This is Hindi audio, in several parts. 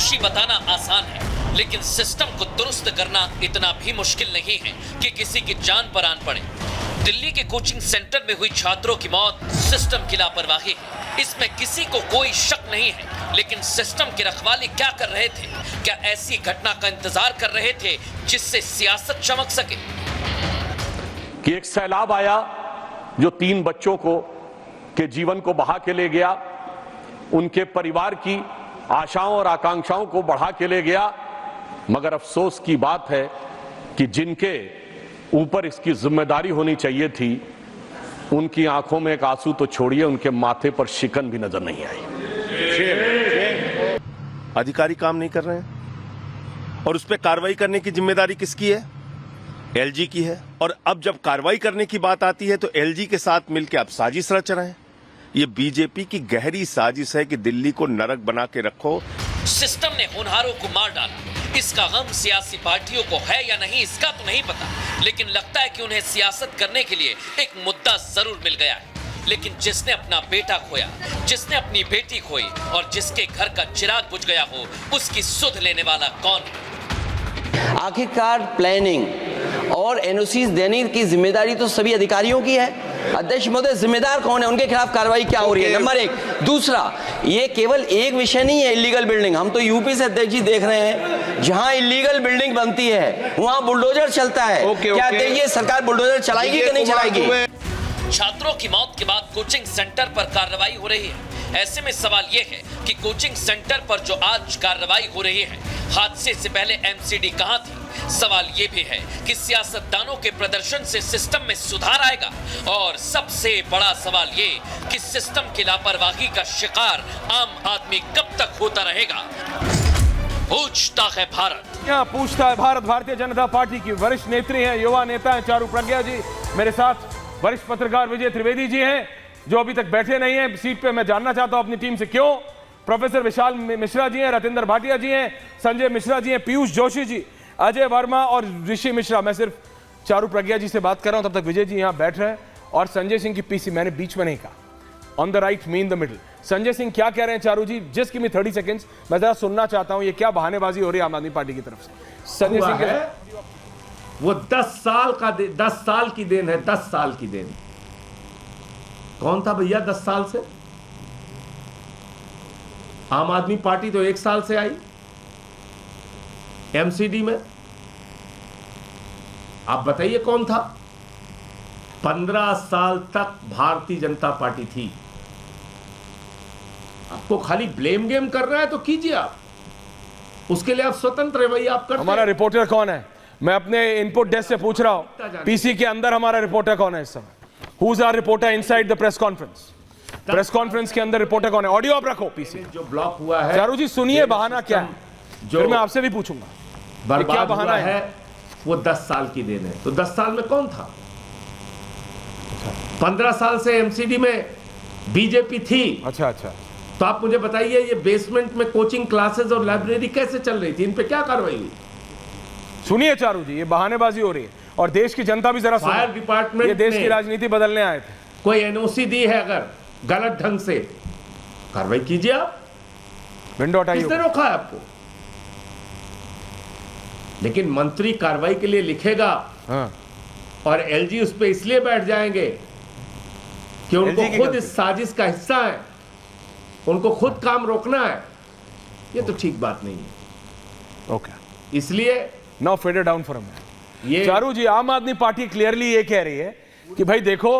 दोषी बताना आसान है, लेकिन सिस्टम को दुरुस्त करना इतना भी मुश्किल नहीं है कि किसी की जान पर आन पड़े। दिल्ली के कोचिंग सेंटर में हुई छात्रों की मौत सिस्टम की लापरवाही है, इसमें किसी को कोई शक नहीं है। लेकिन सिस्टम की रखवाली क्या कर रहे थे? क्या ऐसी घटना का इंतजार कर रहे थे जिससे सियासत चमक सके? कि एक सैलाब आया जो 3 बच्चों के जीवन को बहा के ले गया, उनके परिवार की आशाओं और आकांक्षाओं को बढ़ा के ले गया। मगर अफसोस की बात है कि जिनके ऊपर इसकी जिम्मेदारी होनी चाहिए थी, उनकी आंखों में एक आंसू तो छोड़िए, उनके माथे पर शिकन भी नजर नहीं आई। अधिकारी काम नहीं कर रहे हैं और उस पर कार्रवाई करने की जिम्मेदारी किसकी है? एलजी की है। और अब जब कार्रवाई करने की बात आती है तो एलजी के साथ मिलकर आप साजिश रच रहे हैं। ये बीजेपी की गहरी साजिश है कि दिल्ली को नरक बना के रखो। सिस्टम ने होनहारों को मार डाला। इसका गम सियासी पार्टियों को है या नहीं, इसका तो नहीं पता, लेकिन लगता है कि उन्हें सियासत करने के लिए एक मुद्दा जरूर मिल गया है। लेकिन जिसने अपना बेटा खोया, जिसने अपनी बेटी खोई और जिसके घर का चिराग बुझ गया हो, उसकी सुध लेने वाला कौन है? आखिरकार प्लानिंग और एनओसीज देने की जिम्मेदारी तो सभी अधिकारियों की है। अध्यक्ष महोदय, जिम्मेदार कौन है? उनके खिलाफ कार्रवाई क्या हो रही है? नंबर 1। दूसरा, ये केवल एक विषय नहीं है इलीगल बिल्डिंग। हम तो यूपी से अध्यक्ष जी देख रहे हैं, जहां इलीगल बिल्डिंग बनती है वहां बुलडोजर चलता है। क्या अध्यक्ष जी सरकार बुलडोजर चलाएगी कि नहीं चलाएगी? छात्रों की मौत के बाद कोचिंग सेंटर पर कार्रवाई हो रही है। ऐसे में सवाल यह है कि कोचिंग सेंटर पर जो आज कार्रवाई हो रही है, हादसे से पहले एमसीडी कहां थी? सवाल यह भी है कि सियासतदानों के प्रदर्शन से सिस्टम में सुधार आएगा? और सबसे बड़ा सवाल ये कि सिस्टम की लापरवाही का शिकार आम आदमी कब तक होता रहेगा? पूछता है भारत। यहाँ पूछता है भारत। भारतीय जनता पार्टी की वरिष्ठ नेत्री हैं, युवा नेता हैं चारू प्रज्ञा जी। मेरे साथ वरिष्ठ पत्रकार विजय त्रिवेदी जी हैं, जो अभी तक बैठे नहीं हैं सीट पे। मैं जानना चाहता हूं अपनी टीम से क्यों। प्रोफेसर विशाल मिश्रा जी हैं, रतिंदर भाटिया जी हैं, संजय मिश्रा जी हैं, पीयूष जोशी जी, अजय वर्मा और ऋषि मिश्रा। मैं सिर्फ चारू प्रज्ञा जी से बात कर रहा हूं, तब तक विजय जी यहां बैठ रहे हैं। और संजय सिंह की पीसी मैंने बीच में नहीं कहा, on the right mean the middle. Sanjay Singh क्या कह रहे हैं चारू जी? जस्ट गिव मी 30 सेकंड्स, मैं जरा सुनना चाहता हूं ये क्या बहानेबाजी हो रही है आम आदमी पार्टी की तरफ से। संजय सिंह वो 10 साल की देन है, 10 साल की देन। कौन था भैया 10 साल से? आम आदमी पार्टी तो 1 साल से आई एमसीडी में। आप बताइए कौन था? 15 साल तक भारतीय जनता पार्टी थी। आपको खाली ब्लेम गेम कर रहा है तो कीजिए आप, उसके लिए आप स्वतंत्र है, वही आप करते हैं। हमारा रिपोर्टर कौन है? मैं अपने इनपुट डेस्क से पूछ रहा हूं, पीसी के अंदर हमारा रिपोर्टर कौन है इस समय? Who is our reporter inside the press conference? Press conference के अंदर रिपोर्टर कौन है? ऑडियो आप रखो पीसी। जो ब्लॉक हुआ है चारू जी सुनिए, बहाना क्या है? फिर मैं आपसे भी पूछूंगा क्या बहाना है। वो 10 साल की देन है, तो 10 साल में कौन था? 15 साल से एमसीडी में बीजेपी थी। अच्छा। तो आप मुझे बताइए, ये बेसमेंट में कोचिंग क्लासेस और लाइब्रेरी कैसे चल रही थी? इन पे क्या कार्रवाई हुई? सुनिए चारू जी, ये बहानेबाजी हो रही है और देश की जनता भी जरा फायर डिपार्टमेंट ये देश की राजनीति बदलने आए थे। कोई एनओसी दी है अगर गलत ढंग से, कार्रवाई कीजिए आप। विंडो हटाइए। किसने रोका है आपको? लेकिन मंत्री कार्रवाई के लिए लिखेगा और एलजी उस पर इसलिए बैठ जाएंगे कि उनको खुद इस साजिश का हिस्सा है, उनको खुद काम रोकना है। ये तो ठीक बात नहीं है। ओके, इसलिए now fade down for a minute. ये चारू जी, आम आदमी पार्टी क्लियरली ये कह रही है कि भाई देखो,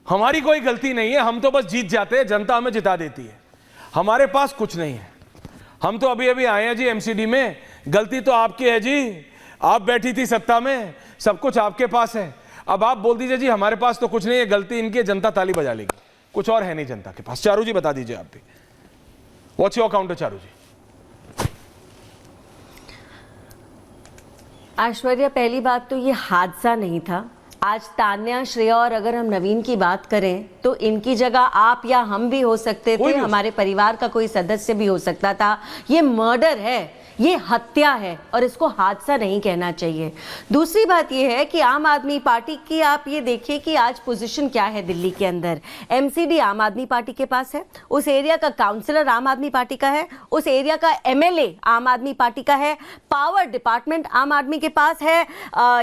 हमारी कोई गलती नहीं है, हम तो बस जीत जाते हैं, जनता हमें जिता देती है, हमारे पास कुछ नहीं है, हम तो अभी अभी आए हैं जी एमसीडी में, गलती तो आपकी है जी, आप बैठी थी सत्ता में, सब कुछ आपके पास है। अब आप बोल दीजिए जी हमारे पास तो कुछ नहीं है, गलती इनकी है, जनता ताली बजा लेगी, कुछ और है नहीं जनता के पास। चारू जी बता दीजिए आप भी, व्हाट्स योर काउंटर चारू जी? ऐश्वर्या, पहली बात तो ये हादसा नहीं था। आज तान्या, श्रेया और अगर हम नवीन की बात करें तो इनकी जगह आप या हम भी हो सकते थे, हमारे परिवार का कोई सदस्य भी हो सकता था। ये मर्डर है, ये हत्या है और इसको हादसा नहीं कहना चाहिए। दूसरी बात ये है कि आम आदमी पार्टी की आप ये देखिए कि आज पोजीशन क्या है दिल्ली के अंदर। एमसीडी आम आदमी पार्टी के पास है, उस एरिया का काउंसलर आम आदमी पार्टी का है, उस एरिया का एमएलए आम आदमी पार्टी का है, पावर डिपार्टमेंट आम आदमी के पास है,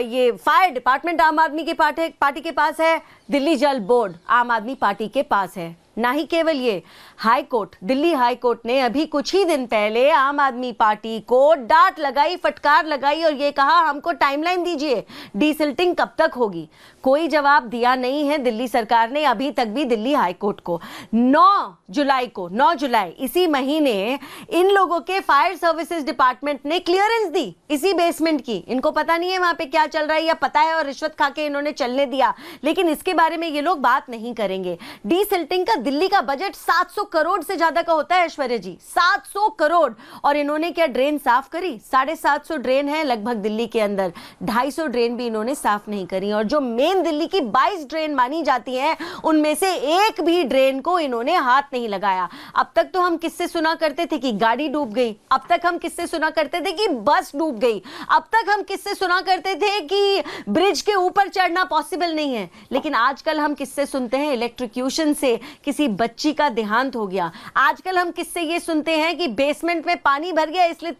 ये फायर डिपार्टमेंट आम आदमी के पार्टी के पास है, दिल्ली जल बोर्ड आम आदमी पार्टी के पास है। ना ही केवल ये, high court, Delhi high court ने अभी कुछ ही दिन पहले आम आदमी पार्टी को डांट लगाई, फटकार लगाई और ये कहा हमको टाइमलाइन दीजिए, डीसिल्टिंग कब तक होगी। कोई जवाब दिया नहीं है दिल्ली सरकार ने अभी तक भी दिल्ली हाई कोर्ट को। 9 जुलाई इसी महीने इन लोगों के फायर सर्विसेज डिपार्टमेंट ने क्लियरेंस दी इसी बेसमेंट की। इनको पता नहीं है वहां पे क्या चल रहा है या पता है और रिश्वत खा के इन्होंने चलने दिया, लेकिन इसके बारे में ये लोग बात नहीं करेंगे। डीसिल्टिंग का दिल्ली का बजट 700 करोड़ से ज्यादा का होता है ऐश्वर्या जी, 700 करोड़। और इन्होंने क्या ड्रेन साफ करी? 750 ड्रेन है लगभग दिल्ली के अंदर, 250 ड्रेन भी इन्होंने साफ नहीं करी। और जो मेन दिल्ली की 22 ड्रेन मानी जाती हैं उनमें से एक भी ड्रेन को इन्होंने हाथ नहीं लगाया। अब तक तो हम किससे सुना करते थे कि गाड़ी डूब गई, अब तक हम किससे सुना करते थे कि बस डूब गई, अब तक हम किससे सुना करते थे कि ब्रिज के ऊपर चढ़ना पॉसिबल नहीं है, लेकिन आजकल हम किससे सुनते हैं? इलेक्ट्रोक्यूशन से किसी बच्ची का देहांत हो गया। आजकल हम किससे ये सुनते हैं कि बेसमेंट में पानी भर गया इसलिए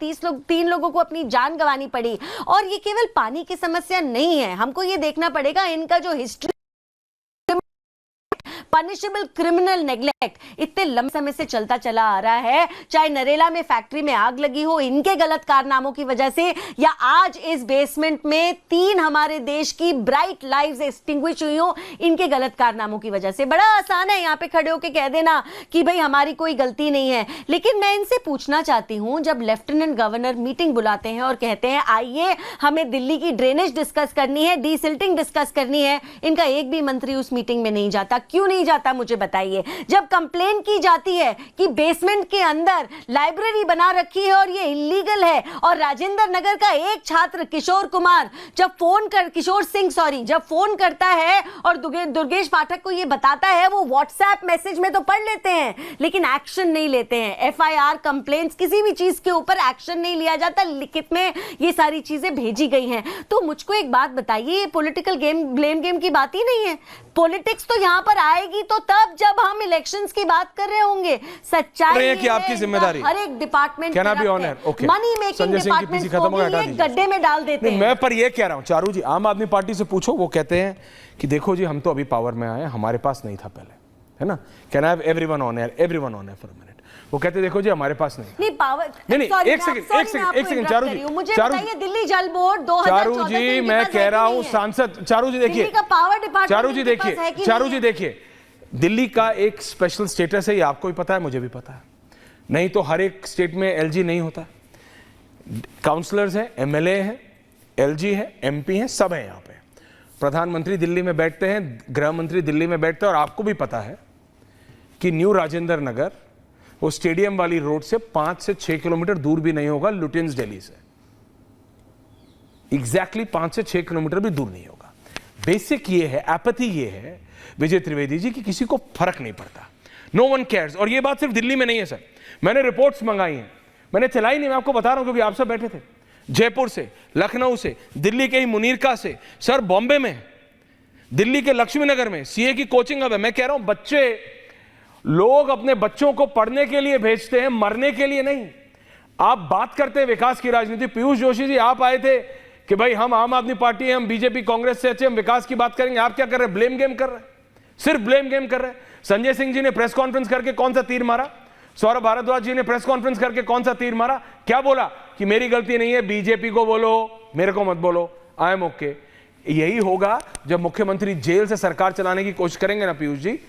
3 लोगों को अपनी जान गंवानी पड़ी। और ये केवल पानी की समस्या नहीं है, हमको ये देखना पड़ेगा इनका जो हिस्ट्री, पनिशेबल क्रिमिनल नेग्लेक्ट इतने लंबे समय से चलता चला आ रहा है, चाहे नरेला में फैक्ट्री में आग लगी हो इनके गलत कारनामों की वजह से, या आज इस बेसमेंट में 3 हमारे देश की ब्राइट लाइव्स एक्सटिंग्विश हुई हो इनके गलत कारनामों की वजह से। बड़ा आसान है यहाँ पे खड़े होकर कह देना कि भाई हमारी कोई गलती नहीं है, लेकिन मैं इनसे पूछना चाहती हूं, जब लेफ्टिनेंट गवर्नर मीटिंग बुलाते हैं और कहते हैं आइए हमें दिल्ली की ड्रेनेज डिस्कस करनी है, डीसिल्टिंग डिस्कस करनी है, इनका एक भी मंत्री उस मीटिंग में नहीं जाता। क्यों नहीं जाता मुझे बताइए? जब कंप्लेन की जाती है कि बेसमेंट के अंदर लाइब्रेरी बना रखी है और ये इलीगल है, और राजेंद्र नगर का एक छात्र किशोर सिंह जब फोन करता है और दुर्गेश पाठक को ये बताता है, वो व्हाट्सएप मैसेज में तो पढ़ लेते हैं लेकिन एक्शन नहीं लेते हैं। एफआईआर, कंप्लेंट्स, किसी भी चीज के ऊपर एक्शन नहीं लिया जाता, लिखित में ये सारी चीजें भेजी गई हैं। तो मुझको एक बात बताइए, ये पॉलिटिकल गेम, ब्लेम गेम की बात ही नहीं है। पॉलिटिक्स तो यहां पर आएगी तो तब जब हम इलेक्शंस की बात कर रहे होंगे। सच्चाई ये कि आपकी जिम्मेदारी हर एक डिपार्टमेंट मनी मेकिंग डिपार्टमेंट को गड्ढे में डाल देते हैं। मैं पर ये कह रहा हूं चारू जी, आम आदमी पार्टी से पूछो, वो कहते हैं कि देखो जी हम तो अभी पावर में आए, हमारे पास नहीं था पहले, है ना। Can I have everyone on air for a minute? वो कहते देखो जी हमारे पास नहीं पावर नहीं एक सेकंड चारू जी, मुझे बताइए दिल्ली जल बोर्ड 2014 चारू जी मैं कह रहा हूं सांसद, चारू जी देखिए, पावर डिपार्टमेंट, चारू जी देखिए, दिल्ली का एक स्पेशल स्टेटस है, ये आपको भी पता है, मुझे भी पता है। नहीं तो हर एक स्टेट में एलजी नहीं होता। काउंसलर्स हैं, एमएलए हैं, एलजी है, एमपी हैं, सब हैं यहाँ पे। प्रधानमंत्री दिल्ली में बैठते हैं, गृह मंत्री दिल्ली में बैठते हैं, और आपको भी पता है कि न्यू राजेंद्र नगर वो स्टेडियम वाली रोड से 5 से 6 किलोमीटर दूर भी नहीं होगा लुटियंस दिल्ली से, एग्जैक्टली 5 से 6 किलोमीटर भी दूर नहीं होगा। बेसिक ये है, एपैथी ये है विजय त्रिवेदी जी, कि किसी को फर्क नहीं पड़ता, नो वन केयर्स। और ये बात सिर्फ दिल्ली में नहीं है सर, मैंने रिपोर्ट्स मंगाई हैं, मैंने चलाई नहीं, मैं आपको बता रहा हूं क्योंकि आप सब बैठे थे, जयपुर से, लखनऊ से, दिल्ली के ही मुनीरका से, सर बॉम्बे में, दिल्ली के लक्ष्मी नगर में सीए की कोचिंग अब है। मैं कह रहा हूं बच्चे, लोग अपने बच्चों को पढ़ने के लिए भेजते हैं, मरने के लिए नहीं। आप बात करते हैं विकास की राजनीति, पीयूष जोशी जी आप आए थे कि भाई हम आम आदमी पार्टी है, हम बीजेपी कांग्रेस से अच्छे, हम विकास की बात करेंगे। आप क्या कर रहे हैं? ब्लेम गेम कर रहे हैं, सिर्फ ब्लेम गेम कर रहे हैं। संजय सिंह जी ने प्रेस कॉन्फ्रेंस करके कौन सा तीर मारा? सौरभ भारद्वाज जी ने प्रेस कॉन्फ्रेंस करके कौन सा तीर मारा? क्या बोला कि मेरी गलती नहीं है, बीजेपी को बोलो, मेरे को मत बोलो, आई एम ओके। यही होगा जब मुख्यमंत्री जेल से सरकार चलाने की कोशिश करेंगे ना पीयूष जी,